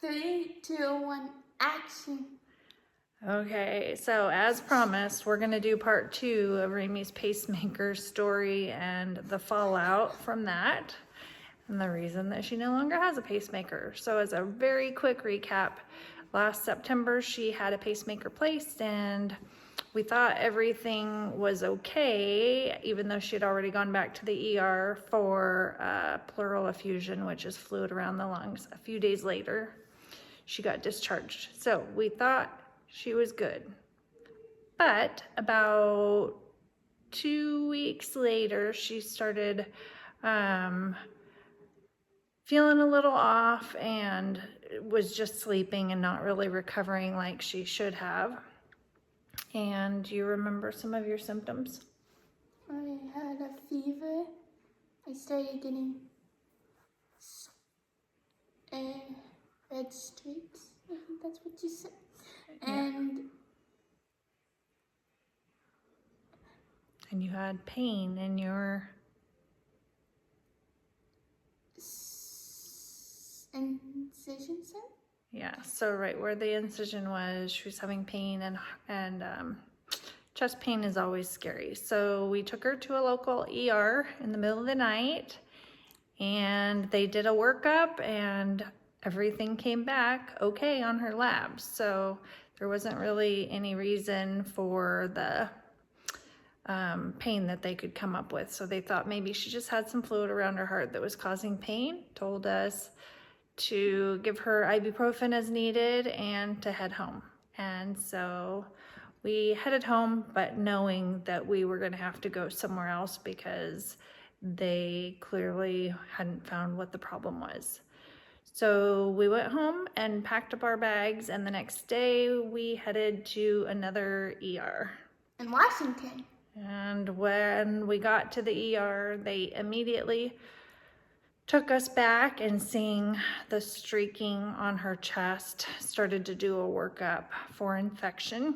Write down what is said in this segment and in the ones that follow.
3, 2, 1, action. Okay, so as promised, we're gonna do part 2 of Raimey's pacemaker story and the fallout from that, and the reason that she no longer has a pacemaker. So as a very quick recap, last September she had a pacemaker placed and we thought everything was okay, even though she had already gone back to the ER for pleural effusion, which is fluid around the lungs. A few days later, she got discharged. So we thought she was good. But about 2 weeks later, she started feeling a little off and was just sleeping and not really recovering like she should have. And do you remember some of your symptoms? I had a fever. I started getting red streaks. I think that's what you said. And you had pain in your incision site? Yeah, so right where the incision was, she was having pain, and chest pain is always scary. So we took her to a local ER in the middle of the night, and they did a workup, and everything came back okay on her labs. So there wasn't really any reason for the pain that they could come up with. So they thought maybe she just had some fluid around her heart that was causing pain, told us to give her ibuprofen as needed and to head home. And so we headed home, but knowing that we were going to have to go somewhere else because they clearly hadn't found what the problem was. So we went home and packed up our bags, and the next day we headed to another ER. In Washington. And when we got to the ER, they immediately took us back, and seeing the streaking on her chest, started to do a workup for infection.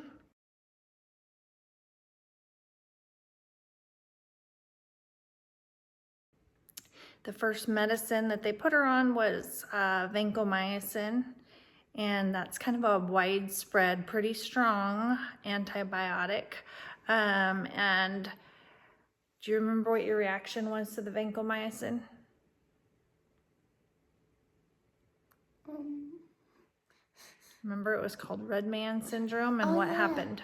The first medicine that they put her on was vancomycin, and that's kind of a widespread, pretty strong antibiotic. And do you remember what your reaction was to the vancomycin? Remember, it was called Red Man syndrome, and what happened?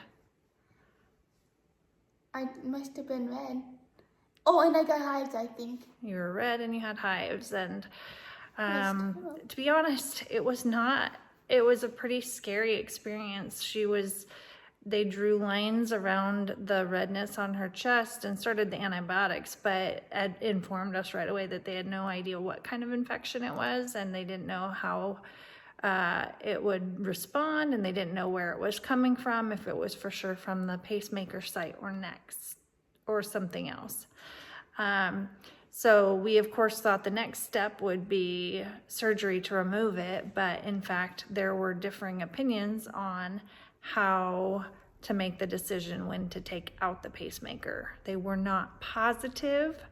I must have been red. Oh, and I got hives, I think. You were red and you had hives, and to be honest, it was a pretty scary experience. They drew lines around the redness on her chest and started the antibiotics, but it informed us right away that they had no idea what kind of infection it was, and they didn't know how it would respond, and they didn't know where it was coming from, if it was for sure from the pacemaker site or next or something else. So we of course thought the next step would be surgery to remove it, but in fact there were differing opinions on how to make the decision when to take out the pacemaker. They were not positive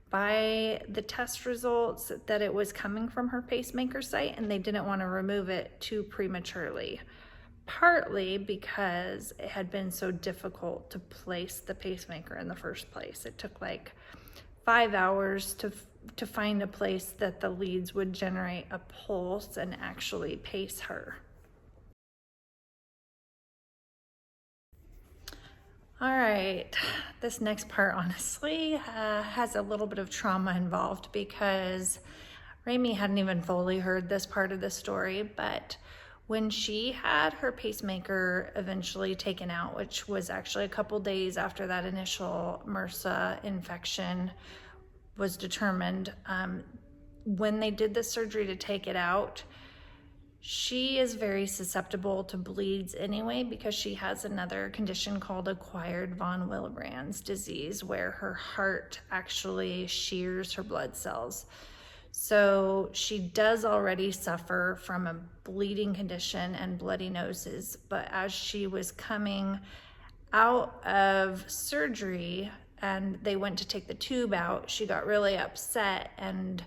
by the test results that it was coming from her pacemaker site, and they didn't want to remove it too prematurely, partly because it had been so difficult to place the pacemaker in the first place. It took like 5 hours to find a place that the leads would generate a pulse and actually pace her. All right, this next part honestly has a little bit of trauma involved, because Raimey hadn't even fully heard this part of the story, but when she had her pacemaker eventually taken out, which was actually a couple days after that initial MRSA infection was determined, when they did the surgery to take it out, she is very susceptible to bleeds anyway, because she has another condition called acquired von Willebrand's disease, where her heart actually shears her blood cells. So she does already suffer from a bleeding condition and bloody noses, but as she was coming out of surgery and they went to take the tube out, she got really upset and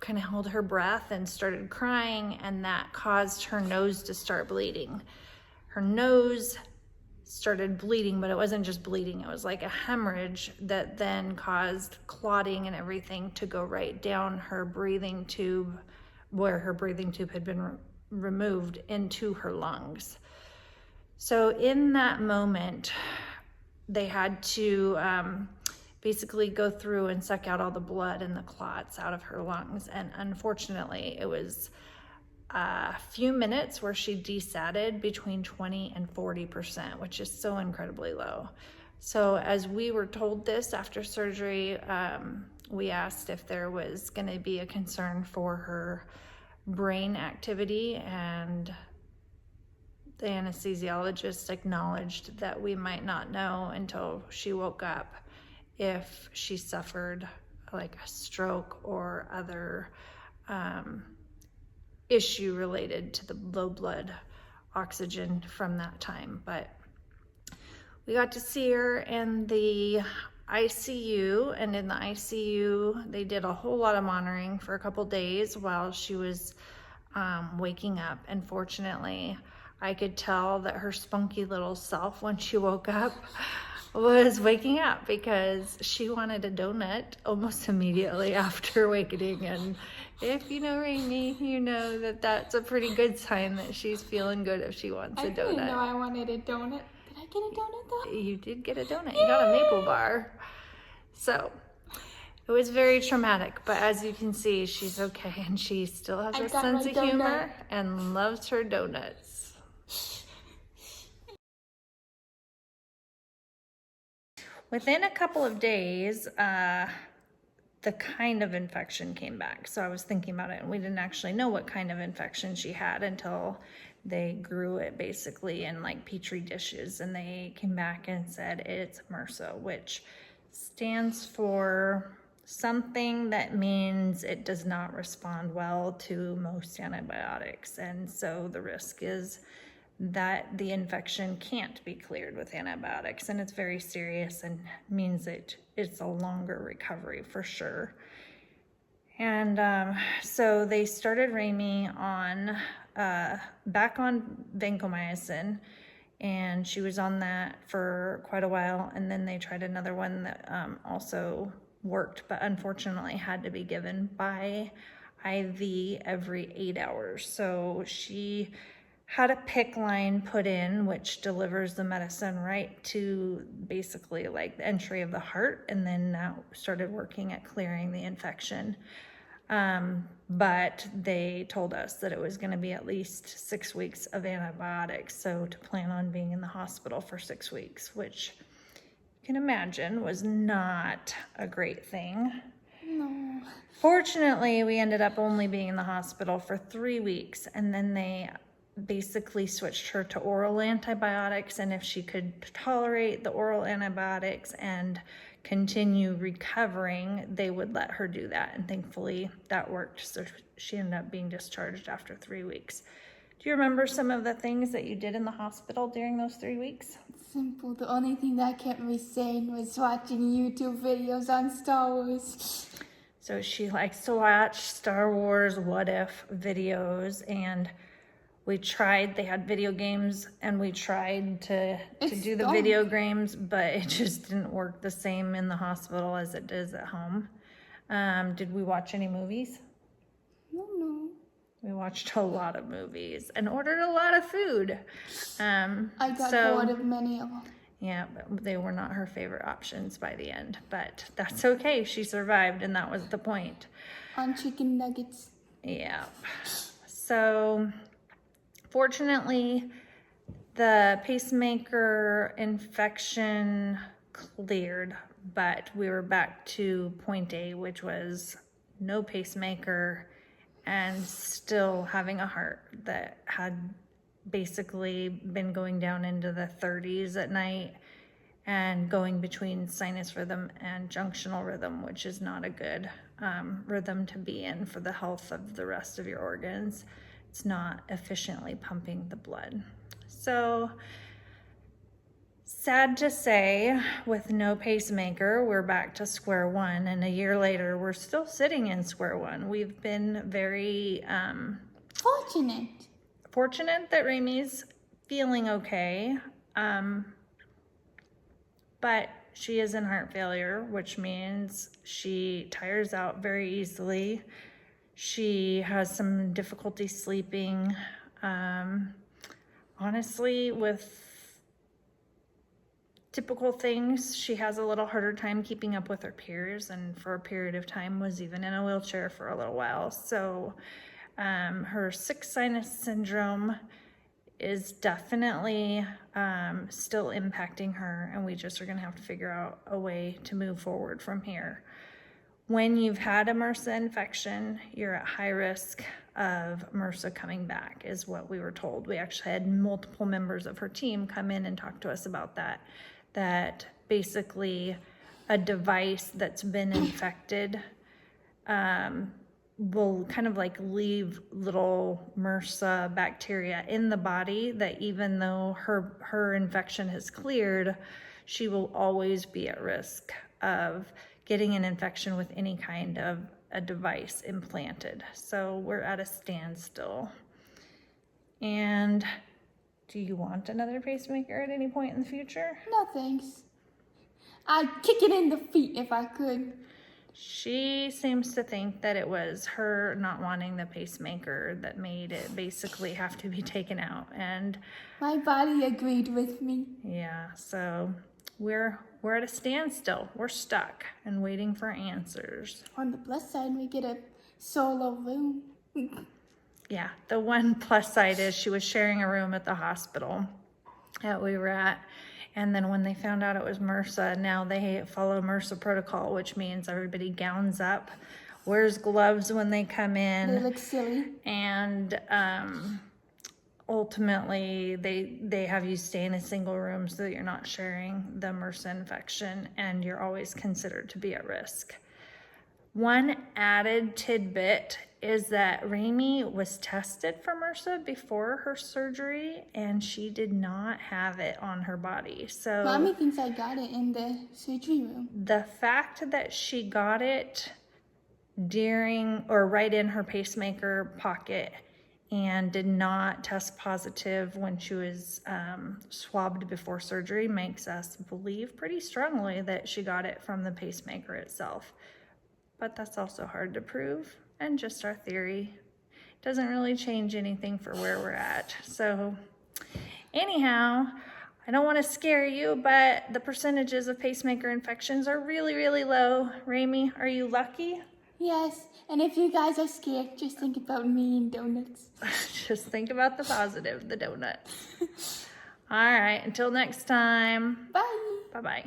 kind of held her breath and started crying, and that caused her nose to start bleeding. Her nose started bleeding, but it wasn't just bleeding, it was like a hemorrhage that then caused clotting and everything to go right down her breathing tube, where her breathing tube had been removed, into her lungs. So in that moment, they had to basically go through and suck out all the blood and the clots out of her lungs. And unfortunately, it was a few minutes where she desatted between 20 and 40%, which is so incredibly low. So as we were told this after surgery, we asked if there was going to be a concern for her brain activity, and the anesthesiologist acknowledged that we might not know until she woke up if she suffered like a stroke or other issue related to the low blood oxygen from that time. But we got to see her in the ICU, and in the ICU they did a whole lot of monitoring for a couple days while she was waking up. And fortunately, I could tell that her spunky little self, when she woke up, was waking up, because she wanted a donut almost immediately after awakening. And if you know Raimey, you know that that's a pretty good sign that she's feeling good if she wants a donut. I didn't know I wanted a donut. Did I get a donut though? You did get a donut. You got a maple bar. So it was very traumatic, but as you can see, she's okay, and she still has her sense of humor and loves her donuts. Within a couple of days, the kind of infection came back. So I was thinking about it, and we didn't actually know what kind of infection she had until they grew it basically in like petri dishes, and they came back and said it's MRSA, which stands for something that means it does not respond well to most antibiotics. And so the risk is that the infection can't be cleared with antibiotics, and it's very serious and means it's a longer recovery for sure. And so they started Raimey on back on vancomycin, and she was on that for quite a while, and then they tried another one that also worked, but unfortunately had to be given by IV every 8 hours. So she had a PICC line put in, which delivers the medicine right to basically like the entry of the heart, and then now started working at clearing the infection. But they told us that it was going to be at least 6 weeks of antibiotics, so to plan on being in the hospital for 6 weeks, which you can imagine was not a great thing. No. Fortunately, we ended up only being in the hospital for 3 weeks, and then they basically switched her to oral antibiotics, and if she could tolerate the oral antibiotics and continue recovering, they would let her do that, and thankfully that worked. So she ended up being discharged after 3 weeks. Do you remember some of the things that you did in the hospital during those 3 weeks? Simple. The only thing that kept me sane was watching YouTube videos on Star Wars. So she likes to watch Star Wars What If videos, and they had video games, and we tried to do the video games, but it just didn't work the same in the hospital as it does at home. Did we watch any movies? No. We watched a lot of movies and ordered a lot of food. I got bored of many of them. Yeah, but they were not her favorite options by the end, but that's okay. She survived, and that was the point. On chicken nuggets. Yeah. So fortunately, the pacemaker infection cleared, but we were back to point A, which was no pacemaker and still having a heart that had basically been going down into the 30s at night and going between sinus rhythm and junctional rhythm, which is not a good rhythm to be in for the health of the rest of your organs. It's not efficiently pumping the blood. So Sad to say, with no pacemaker, we're back to square one, and a year later, we're still sitting in square one. We've been very fortunate that Raimey's feeling okay, but she is in heart failure, which means she tires out very easily. She has some difficulty sleeping. Honestly, with typical things, she has a little harder time keeping up with her peers, and for a period of time was even in a wheelchair for a little while. So her sick sinus syndrome is definitely still impacting her, and we just are going to have to figure out a way to move forward from here. When you've had a MRSA infection, you're at high risk of MRSA coming back, is what we were told. We actually had multiple members of her team come in and talk to us about that. That basically a device that's been infected will kind of like leave little MRSA bacteria in the body, that even though her infection has cleared, she will always be at risk of getting an infection with any kind of a device implanted. So we're at a standstill. And do you want another pacemaker at any point in the future? No thanks. I'd kick it in the feet if I could. She seems to think that it was her not wanting the pacemaker that made it basically have to be taken out. And my body agreed with me. Yeah, so we're at a standstill. We're stuck and waiting for answers. On the plus side, we get a solo room. Yeah, the one plus side is she was sharing a room at the hospital that we were at. And then when they found out it was MRSA, now they follow MRSA protocol, which means everybody gowns up, wears gloves when they come in. They look silly. And ultimately, they have you stay in a single room so that you're not sharing the MRSA infection, and you're always considered to be at risk. One added tidbit is that Raimey was tested for MRSA before her surgery, and she did not have it on her body. So Mommy thinks I got it in the surgery room. The fact that she got it during or right in her pacemaker pocket and did not test positive when she was swabbed before surgery makes us believe pretty strongly that she got it from the pacemaker itself. But that's also hard to prove, and just our theory. Doesn't really change anything for where we're at. So anyhow, I don't want to scare you, but the percentages of pacemaker infections are really, really low. Raimey, are you lucky? Yes, and if you guys are scared, just think about me and donuts. Just think about the positive, the donuts. All right, until next time. Bye. Bye-bye.